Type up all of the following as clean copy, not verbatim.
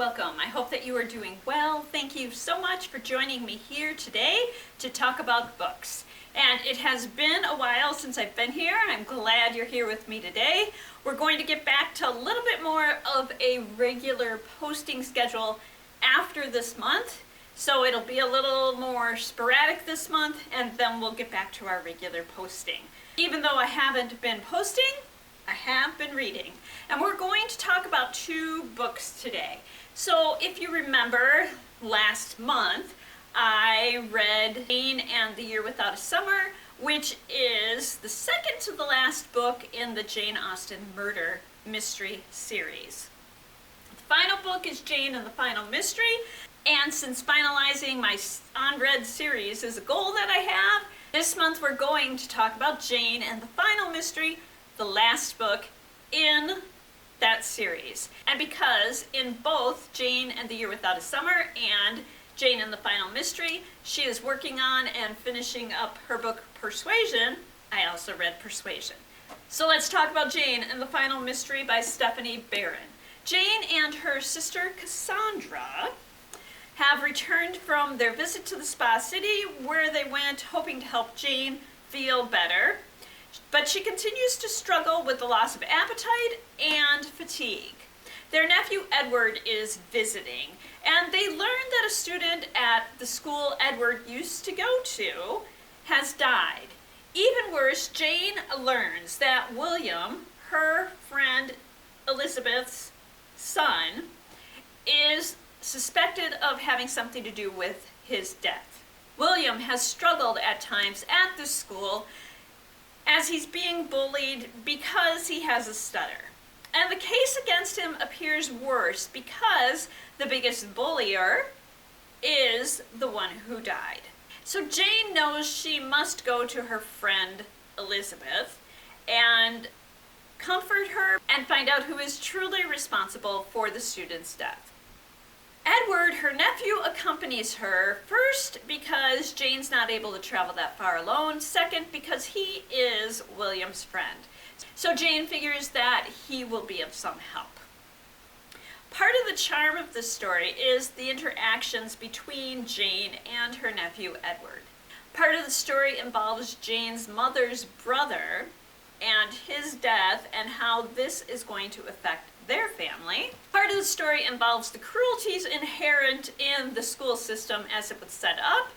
welcome. I hope that you are doing well. Thank you so much for joining me here today to talk about books. And it has been a while since I've been here. I'm glad you're here with me today. We're going to get back to a little bit more of a regular posting schedule after this month. So it'll be a little more sporadic this month, and then we'll get back to our regular posting. Even though I haven't been posting, I have been reading. And we're going to talk about two books today. So if you remember, last month I read Jane and the Year Without a Summer, which is the second to the last book in the Jane Austen Murder Mystery series. The final book is Jane and the Final Mystery, and since finalizing my unread series is a goal that I have, this month we're going to talk about Jane and the Final Mystery, the last book in that series. And because in both Jane and the Year Without a Summer and Jane and the Final Mystery, she is working on and finishing up her book Persuasion, I also read Persuasion. So let's talk about Jane and the Final Mystery by Stephanie Barron. Jane and her sister Cassandra have returned from their visit to the Spa City, where they went hoping to help Jane feel better. But she continues to struggle with the loss of appetite and fatigue. Their nephew Edward is visiting, and they learn that a student at the school Edward used to go to has died. Even worse, Jane learns that William, her friend Elizabeth's son, is suspected of having something to do with his death. William has struggled at times at this school as he's being bullied because he has a stutter. And the case against him appears worse because the biggest bullier is the one who died. So Jane knows she must go to her friend Elizabeth and comfort her and find out who is truly responsible for the student's death. Edward, her nephew, accompanies her, first because Jane's not able to travel that far alone, second because he is William's friend. So Jane figures that he will be of some help. Part of the charm of this story is the interactions between Jane and her nephew Edward. Part of the story involves Jane's mother's brother and his death and how this is going to affect their family. Part of the story involves the cruelties inherent in the school system as it was set up.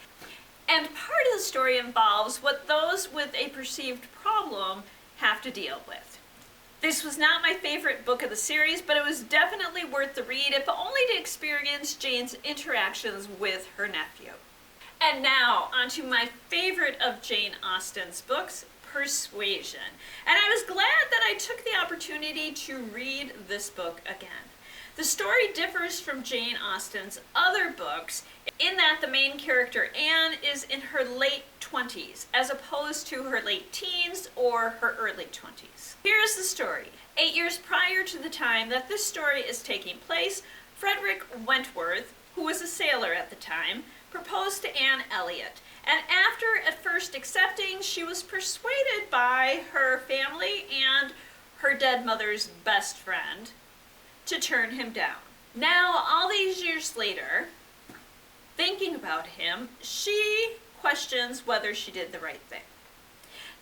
And part of the story involves what those with a perceived problem have to deal with. This was not my favorite book of the series, but it was definitely worth the read, if only to experience Jane's interactions with her nephew. And now, onto my favorite of Jane Austen's books, Persuasion. And I was glad that I took the opportunity to read this book again. The story differs from Jane Austen's other books in that the main character, Anne, is in her late 20s, as opposed to her late teens or her early 20s. Here is the story. 8 years prior to the time that this story is taking place, Frederick Wentworth, who was a sailor at the time, proposed to Anne Elliot. And after at first accepting, she was persuaded by her family and her dead mother's best friend to turn him down. Now, all these years later, thinking about him, she questions whether she did the right thing.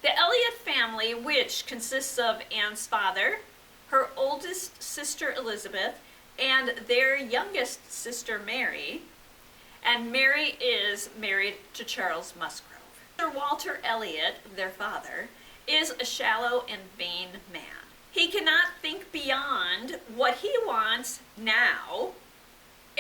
The Elliot family, which consists of Anne's father, her oldest sister Elizabeth, and their youngest sister Mary, and Mary is married to Charles Musgrove. Sir Walter Elliot, their father, is a shallow and vain man. He cannot think beyond what he wants now,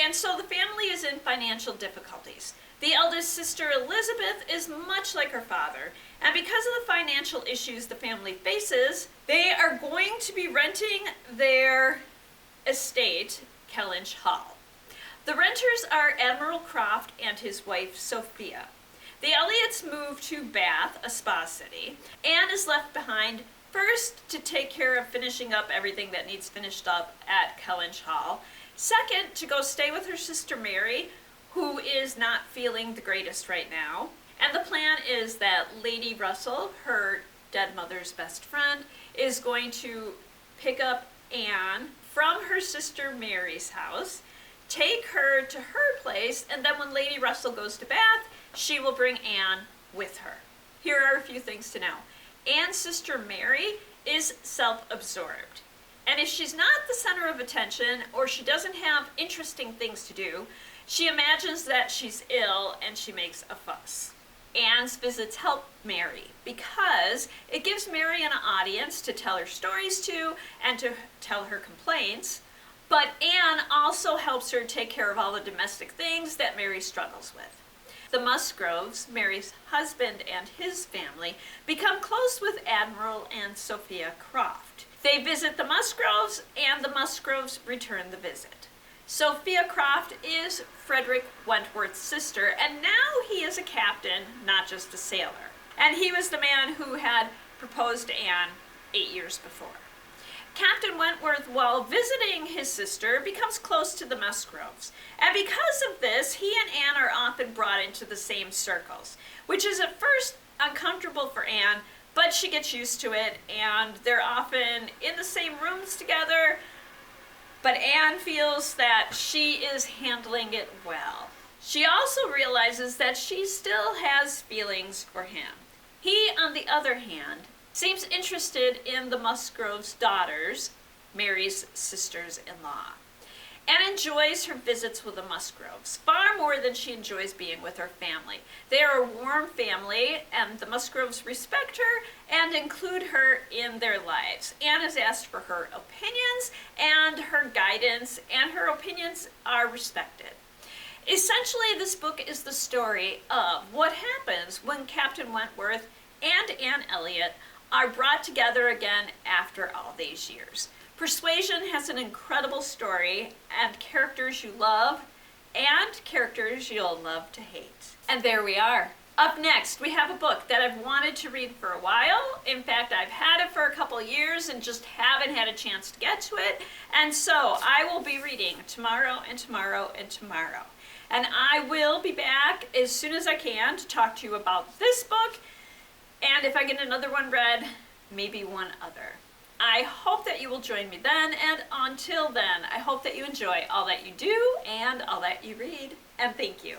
and so the family is in financial difficulties. The eldest sister Elizabeth is much like her father, and because of the financial issues the family faces, they are going to be renting their estate, Kellynch Hall. The renters are Admiral Croft and his wife, Sophia. The Elliots move to Bath, a spa city. Anne is left behind, first to take care of finishing up everything that needs finished up at Kellynch Hall. Second, to go stay with her sister Mary, who is not feeling the greatest right now. And the plan is that Lady Russell, her dead mother's best friend, is going to pick up Anne from her sister Mary's house, take her to her place, and then when Lady Russell goes to Bath, she will bring Anne with her. Here are a few things to know. Anne's sister Mary is self-absorbed. And if she's not the center of attention, or she doesn't have interesting things to do, she imagines that she's ill and she makes a fuss. Anne's visits help Mary because it gives Mary an audience to tell her stories to and to tell her complaints, but Anne also helps her take care of all the domestic things that Mary struggles with. The Musgroves, Mary's husband and his family, become close with Admiral and Sophia Croft. They visit the Musgroves, and the Musgroves return the visit. Sophia Croft is Frederick Wentworth's sister, and now he is a captain, not just a sailor. And he was the man who had proposed to Anne 8 years before. Captain Wentworth, while visiting his sister, becomes close to the Musgroves. And because of this, he and Anne are often brought into the same circles, which is at first uncomfortable for Anne, but she gets used to it, and they're often in the same rooms together. But Anne feels that she is handling it well. She also realizes that she still has feelings for him. He, on the other hand, seems interested in the Musgroves' daughters, Mary's sisters-in-law, and enjoys her visits with the Musgroves far more than she enjoys being with her family. They are a warm family, and the Musgroves respect her and include her in their lives. Anne is asked for her opinions and her guidance, and her opinions are respected. Essentially, this book is the story of what happens when Captain Wentworth and Anne Elliot are brought together again after all these years. Persuasion has an incredible story and characters you love and characters you'll love to hate. And there we are. Up next, we have a book that I've wanted to read for a while. In fact, I've had it for a couple years and just haven't had a chance to get to it. And so I will be reading tomorrow and tomorrow and tomorrow. And I will be back as soon as I can to talk to you about this book. And if I get another one read, maybe one other. I hope that you will join me then, and until then, I hope that you enjoy all that you do and all that you read, and thank you.